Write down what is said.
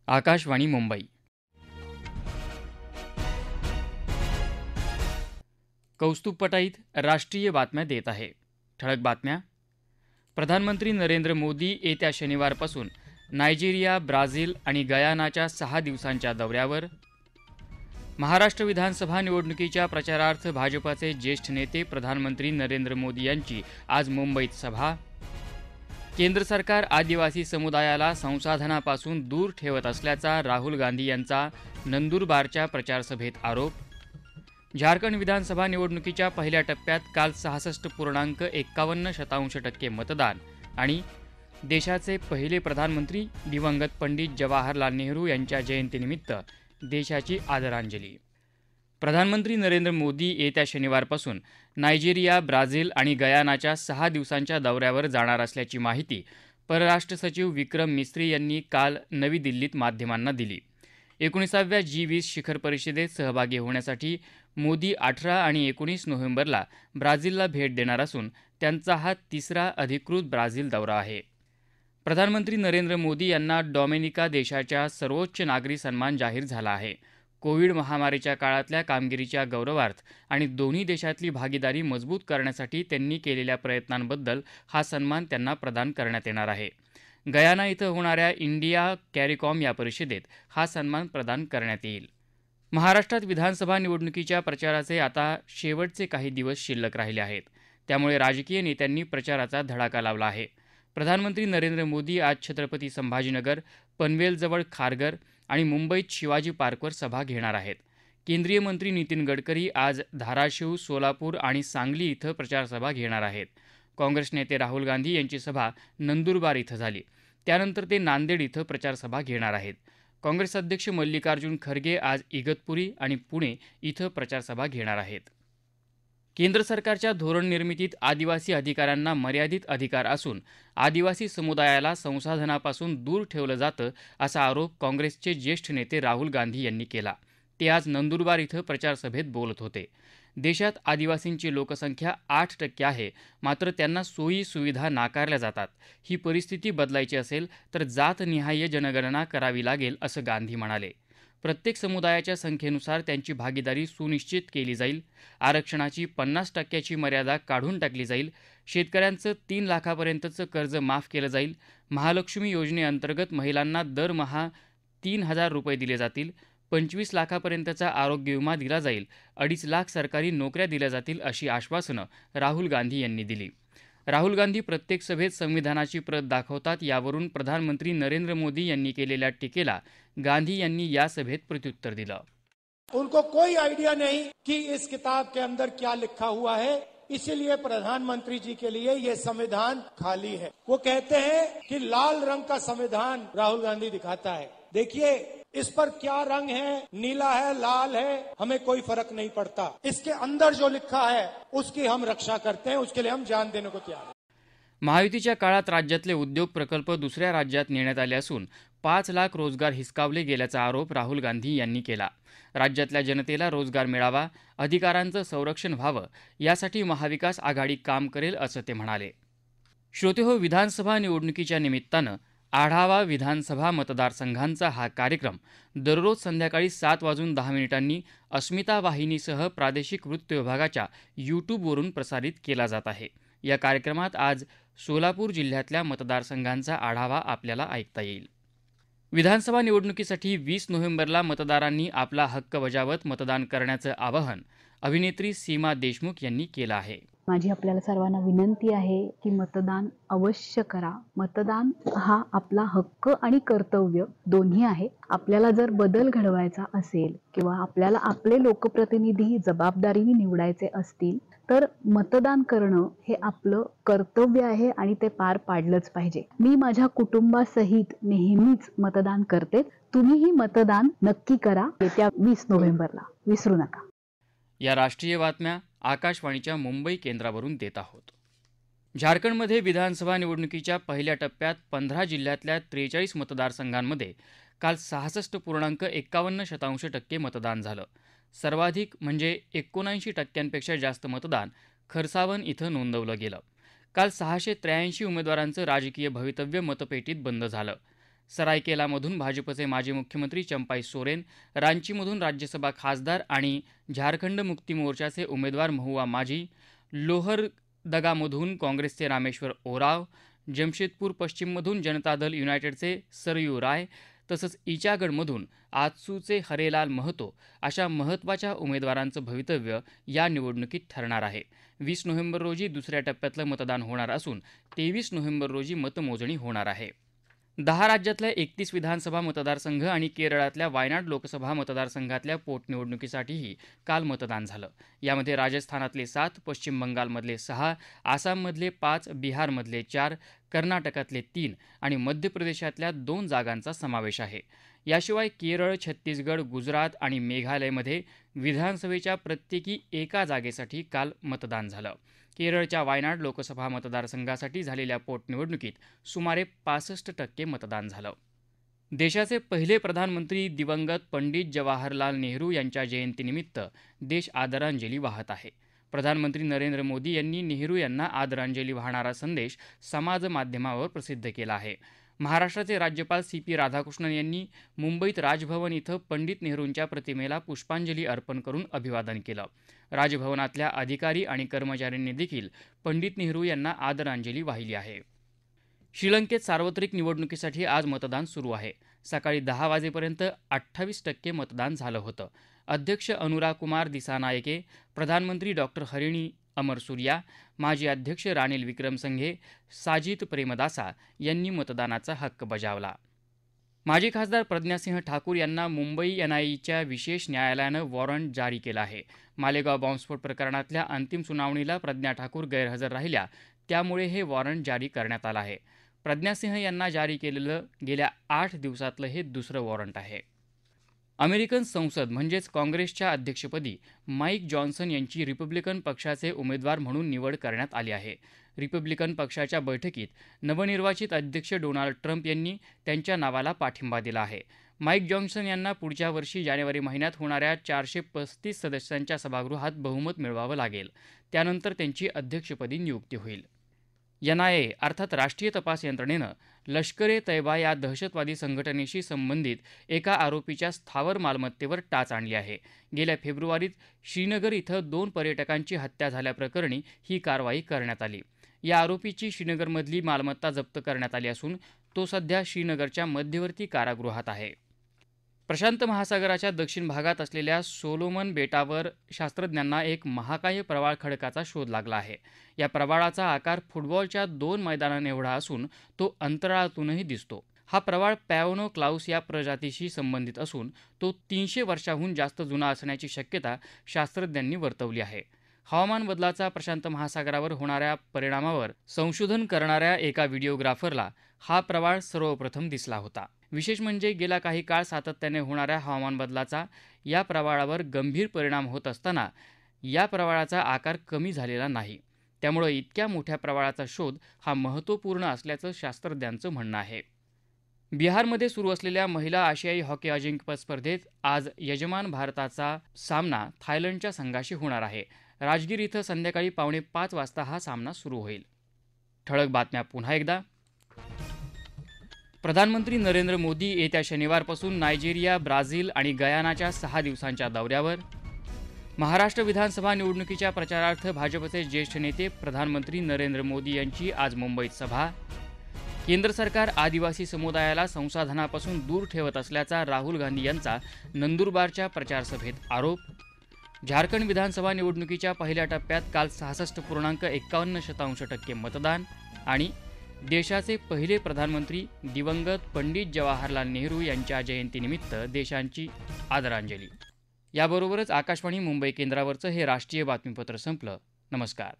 आकाशवाणी मुंबई. कौस्तुभ पटाईत राष्ट्रीय बातम्या देत आहे. ठळक बातम्या. प्रधानमंत्री नरेंद्र मोदी येत्या शनिवारपासून नायजेरिया, ब्राझील आणि गयानाच्या 6 दिवसांच्या दौऱ्यावर. महाराष्ट्र विधानसभा निवडणुकीच्या प्रचारार्थ भाजपाचे ज्येष्ठ नेते प्रधानमंत्री नरेंद्र मोदी यांची आज मुंबईत सभा. केंद्र सरकार आदिवासी समुदायाला संसाधनापासून दूर ठेवत असल्याचा राहुल गांधी यांचा नंदुरबारच्या प्रचारसभेत आरोप. झारखंड विधानसभा निवडणुकीच्या पहिल्या टप्प्यात काल 66.51% मतदान आणि देशाचे पहिले प्रधानमंत्री दिवंगत पंडित जवाहरलाल नेहरू यांच्या जयंतीनिमित्त देशाची आदरांजली. प्रधानमंत्री नरेंद्र मोदी येत्या शनिवारपासून नायजेरिया, ब्राझील आणि गयानाच्या 6 दिवसांच्या दौऱ्यावर जाणार असल्याची माहिती परराष्ट्र सचिव विक्रम मिस्री यांनी काल नवी दिल्लीत माध्यमांना दिली. 19व्या G20 शिखर परिषदेत सहभागी होण्यासाठी मोदी 18 आणि 19 नोव्हेंबरला ब्राझीलला भेट देणार असून त्यांचा हा तिसरा अधिकृत ब्राझील दौरा आहे. प्रधानमंत्री नरेंद्र मोदी यांना डॉमिनिका देशाच्या सर्वोच्च नागरी सन्मान जाहीर झाला आहे. कोविड महामारीच्या काळातल्या कामगिरीच्या गौरवार्थ आणि दोन्ही देशातली भागीदारी मजबूत करण्यासाठी त्यांनी केलेल्या प्रयत्नांबद्दल हा सन्मान त्यांना प्रदान करण्यात येणार आहे. गयाना इथं होणाऱ्या इंडिया कॅरिकॉम या परिषदेत हा सन्मान प्रदान करण्यात येईल. महाराष्ट्रात विधानसभा निवडणुकीच्या प्रचाराचे आता शेवटचे काही दिवस शिल्लक राहिले आहेत. त्यामुळे राजकीय नेत्यांनी प्रचाराचा धडाका लावला आहे. प्रधानमंत्री नरेंद्र मोदी आज छत्रपती संभाजीनगर, पनवेलजवळ खारघर आणि मुंबईत शिवाजी पार्कवर सभा घेणार आहेत. केंद्रीय मंत्री नितीन गडकरी आज धाराशिव, सोलापूर आणि सांगली इथं प्रचारसभा घेणार आहेत. काँग्रेस नेते राहुल गांधी यांची सभा नंदुरबार इथं झाली. त्यानंतर ते नांदेड इथं प्रचारसभा घेणार आहेत. काँग्रेस अध्यक्ष मल्लिकार्जुन खरगे आज इगतपुरी आणि पुणे इथं प्रचारसभा घेणार आहेत. केंद्र सरकारच्या धोरण निर्मितीत आदिवासी अधिकाऱ्यांना मर्यादित अधिकार असून आदिवासी समुदायाला संसाधनापासून दूर ठेवलं जातं असा आरोप काँग्रेसचे ज्येष्ठ नेते राहुल गांधी यांनी केला. ते आज नंदुरबार इथं प्रचारसभेत बोलत होते. देशात आदिवासींची लोकसंख्या 8% आहे, मात्र त्यांना सोयी सुविधा नाकारल्या जातात. ही परिस्थिती बदलायची असेल तर जातनिहाय जनगणना करावी लागेल असं गांधी म्हणाले. प्रत्येक समुदायाच्या संख्येनुसार त्यांची भागीदारी सुनिश्चित केली जाईल. आरक्षणाची 50% मर्यादा काढून टाकली जाईल. शेतकऱ्यांचं 3 लाखापर्यंतचं कर्ज माफ केलं जाईल. महालक्ष्मी योजनेअंतर्गत महिलांना दरमहा 3,000 रुपये दिले जातील. 25 लाखापर्यंतचा आरोग्य विमा दिला जाईल. 2.5 लाख सरकारी नोकऱ्या दिल्या जातील अशी आश्वासनं राहुल गांधी यांनी दिली. राहुल गांधी प्रत्येक सभेत संविधानाची प्रत दाखवतात. यावरून प्रधानमंत्री नरेंद्र मोदी यांनी केलेल्या टीकेला गांधी यांनी या सभेत प्रत्युत्तर दिलं. उनको कोई आइडिया नहीं कि इस किताब के अंदर क्या लिखा हुआ है, इसीलिए प्रधानमंत्री जी के लिए ये संविधान खाली है. वो कहते हैं कि लाल रंग का संविधान राहुल गांधी दिखाता है. देखिए इस पर क्या रंग है, नीला है, लाल है, हमें कोई फर्क नहीं पड़ता. इसके अंदर जो लिखा है उसकी हम रक्षा करते हैं, उसके लिए हम जान देने को तैयार हैं. महायुतीच्या काळात राज्यातले उद्योग प्रकल्प दुसऱ्या राज्यात नेण्यात आले असून 5 लाख रोजगार हिसकावले गेल्याचा आरोप राहुल गांधी यांनी केला. राज्यातल्या जनतेला रोजगार मिळावा, अधिकारांचं संरक्षण व्हावं यासाठी महाविकास आघाडी काम करेल असं ते म्हणाले. श्रोतेहो, विधानसभा निवडणुकीच्या निमित्तानं आढावा विधानसभा मतदारसंघांचा हा कार्यक्रम दररोज संध्याकाळी 7:10 अस्मिता वाहिनीसह प्रादेशिक वृत्त विभागाच्या यूट्यूबवरून प्रसारित केला जात आहे. या कार्यक्रमात आज सोलापूर जिल्ह्यातल्या मतदारसंघांचा आढावा आपल्याला ऐकता येईल. विधानसभा निवडणुकीसाठी 20 नोव्हेंबरला मतदारांनी आपला हक्क बजावत मतदान करण्याचं आवाहन अभिनेत्री सीमा देशमुख यांनी केलं आहे. माझी आपल्याला सर्वांना विनंती आहे की मतदान अवश्य करा. मतदान हा आपला हक्क आणि कर्तव्य दोन्ही आहे. आपल्याला जर बदल घडवायचा असेल किंवा आपल्याला आपले लोकप्रतिनिधी जबाबदारीने निवडायचे असतील तर मतदान करणं हे आपलं कर्तव्य आहे आणि ते पार पाडलंच पाहिजे. मी माझ्या कुटुंबासहित नेहमीच मतदान करते. तुम्हीही मतदान नक्की करा येत्या 20 नोव्हेंबरला. विसरू नका. या राष्ट्रीय बातम्या आकाशवाणीच्या मुंबई केंद्रावरून देत आहोत. झारखंडमध्ये विधानसभा निवडणुकीच्या पहिल्या टप्प्यात 15 जिल्ह्यातल्या 43 मतदारसंघांमध्ये काल 66.51% मतदान झालं. सर्वाधिक म्हणजे 79% जास्त मतदान खरसावन इथं नोंदवलं गेलं. काल 683 उमेदवारांचं राजकीय भवितव्य मतपेटीत बंद झालं. सरायकेलामधून भाजपचे माजी मुख्यमंत्री चंपाई सोरेन, रांचीमधून राज्यसभा खासदार आणि झारखंड मुक्ती मोर्चाचे उमेदवार महुआ माझी, लोहरदगामधून काँग्रेसचे रामेश्वर ओराव, जमशेदपूर पश्चिममधून जनता दल युनायटेडचे सरयू राय तसंच ईचागडमधून आजसूचे हरेलाल महतो अशा महत्त्वाच्या उमेदवारांचं भवितव्य या निवडणुकीत ठरणार आहे. 20 नोव्हेंबर रोजी दुसऱ्या टप्प्यातलं मतदान होणार असून 23 नोव्हेंबर रोजी मतमोजणी होणार आहे. 10 राज्यातल्या 31 विधानसभा मतदारसंघ आणि केरळातल्या वायनाड लोकसभा मतदारसंघातल्या पोटनिवडणुकीसाठीही काल मतदान झालं. यामध्ये राजस्थानातले 7, पश्चिम बंगालमधले 6, आसाममधले 5, बिहारमधले 4, कर्नाटकातले 3 आणि मध्य प्रदेशातल्या 2 जागांचा समावेश आहे. याशिवाय केरळ, छत्तीसगड, गुजरात आणि मेघालयमध्ये विधानसभेच्या प्रत्येकी एका जागेसाठी काल मतदान झालं. केरळच्या वायनाड लोकसभा मतदारसंघासाठी झालेल्या पोटनिवडणुकीत सुमारे 65% मतदान झालं. देशाचे पहिले प्रधानमंत्री दिवंगत पंडित जवाहरलाल नेहरू यांच्या जयंतीनिमित्त देश आदरांजली वाहत आहे. प्रधानमंत्री नरेंद्र मोदी यांनी नेहरू यांना आदरांजली वाहणारा संदेश समाजमाध्यमावर प्रसिद्ध केला आहे. महाराष्ट्राचे राज्यपाल CP राधाकृष्णन यांनी मुंबईत राजभवन इथं पंडित नेहरूंच्या प्रतिमेला पुष्पांजली अर्पण करून अभिवादन केलं. राजभवनातल्या अधिकारी आणि कर्मचाऱ्यांनी देखील पंडित नेहरू यांना आदरांजली वाहिली आहे. श्रीलंकेत सार्वत्रिक निवडणुकीसाठी आज मतदान सुरू आहे. सकाळी 10 वाजेपर्यंत 28% मतदान झालं होतं. अध्यक्ष अनुरा कुमार दिसानायके, प्रधानमंत्री डॉक्टर हरिणी अमरसूर्या, माजी अध्यक्ष रानिल विक्रमसिंघे, साजिद प्रेमदासा यांनी मतदानाचा हक्क बजावला. माजी खासदार प्रज्ञासिंह ठाकूर यांना मुंबई NIAच्या विशेष न्यायालयानं वॉरंट जारी केलं आहे. मालेगाव बॉम्बस्फोट प्रकरणातल्या अंतिम सुनावणीला प्रज्ञा ठाकूर गैरहजर राहिल्या, त्यामुळे हे वॉरंट जारी करण्यात आलं आहे. प्रज्ञासिंह यांना जारी केलेलं गेल्या 8 दिवसातलं हे दुसरं वॉरंट आहे. अमेरिकन संसद म्हणजेच काँग्रेसच्या अध्यक्षपदी माईक जॉन्सन यांची रिपब्लिकन पक्षाचे उमेदवार म्हणून निवड करण्यात आली आहे. रिपब्लिकन पक्षाच्या बैठकीत नवनिर्वाचित अध्यक्ष डोनाल्ड ट्रम्प यांनी त्यांच्या नावाला पाठिंबा दिला आहे. माईक जॉन्सन यांना पुढच्या वर्षी जानेवारी महिन्यात होणाऱ्या 435 सदस्यांच्या सभागृहात बहुमत मिळवावं लागेल. त्यानंतर त्यांची अध्यक्षपदी नियुक्ती होईल. NIA अर्थात राष्ट्रीय तपास यंत्रणेनं लष्कर-ए-तैयबा या दहशतवादी संघटनेशी संबंधित एका आरोपीच्या स्थावर मालमत्तेवर टाच आणली आहे. गेल्या फेब्रुवारीत श्रीनगर इथं 2 पर्यटकांची हत्या झाल्याप्रकरणी ही कारवाई करण्यात आली. या आरोपीची श्रीनगरमधली मालमत्ता जप्त करण्यात आली असून तो सध्या श्रीनगरच्या मध्यवर्ती कारागृहात आहे. प्रशांत महासागराच्या दक्षिण भागात असलेल्या सोलोमन बेटावर शास्त्रज्ञांना एक महाकाय प्रवाळ खडकाचा शोध लागला आहे. या प्रवाळाचा आकार फुटबॉलच्या 2 मैदानांएवढा असून तो अंतराळातूनही दिसतो. हा प्रवाळ पॅओनो क्लाउस या प्रजातीशी संबंधित असून तो 300 वर्षांहून जास्त जुना असण्याची शक्यता शास्त्रज्ञांनी वर्तवली आहे. हवामान बदलाचा प्रशांत महासागरावर होणाऱ्या परिणामावर संशोधन करणाऱ्या एका व्हिडिओग्राफरला हा प्रवाळ सर्वप्रथम दिसला होता. विशेष म्हणजे गेला काही काळ सातत्याने होणाऱ्या हवामान बदलाचा या प्रवाळावर गंभीर परिणाम होत असताना या प्रवाळाचा आकार कमी झालेला नाही. त्यामुळे इतक्या मोठ्या प्रवाळाचा शोध हा महत्त्वपूर्ण असल्याचं शास्त्रज्ञांचं म्हणणं आहे. बिहारमध्ये सुरू असलेल्या महिला आशियाई हॉकी अजिंक्यपद स्पर्धेत आज यजमान भारताचा सामना थायलंडच्या संघाशी होणार आहे. राजगीर इथं संध्याकाळी 4:45 वाजता हा सामना सुरू होईल. ठळक बातम्या पुन्हा एकदा. प्रधानमंत्री नरेंद्र मोदी येत्या शनिवारपासून नायजेरिया, ब्राझील आणि गयानाच्या 6 दिवसांच्या दौऱ्यावर. महाराष्ट्र विधानसभा निवडणुकीच्या प्रचारार्थ भाजपचे ज्येष्ठ नेते प्रधानमंत्री नरेंद्र मोदी यांची आज मुंबईत सभा. केंद्र सरकार आदिवासी समुदायाला संसाधनापासून दूर ठेवत असल्याचा राहुल गांधी यांचा नंदुरबारच्या प्रचारसभेत आरोप. झारखंड विधानसभा निवडणुकीच्या पहिल्या टप्प्यात काल 66.51% मतदान. आणि देशाचे पहिले प्रधानमंत्री दिवंगत पंडित जवाहरलाल नेहरू यांच्या जयंतीनिमित्त देशांची आदरांजली. याबरोबरच आकाशवाणी मुंबई केंद्रावरचं हे राष्ट्रीय बातमीपत्र संपलं. नमस्कार.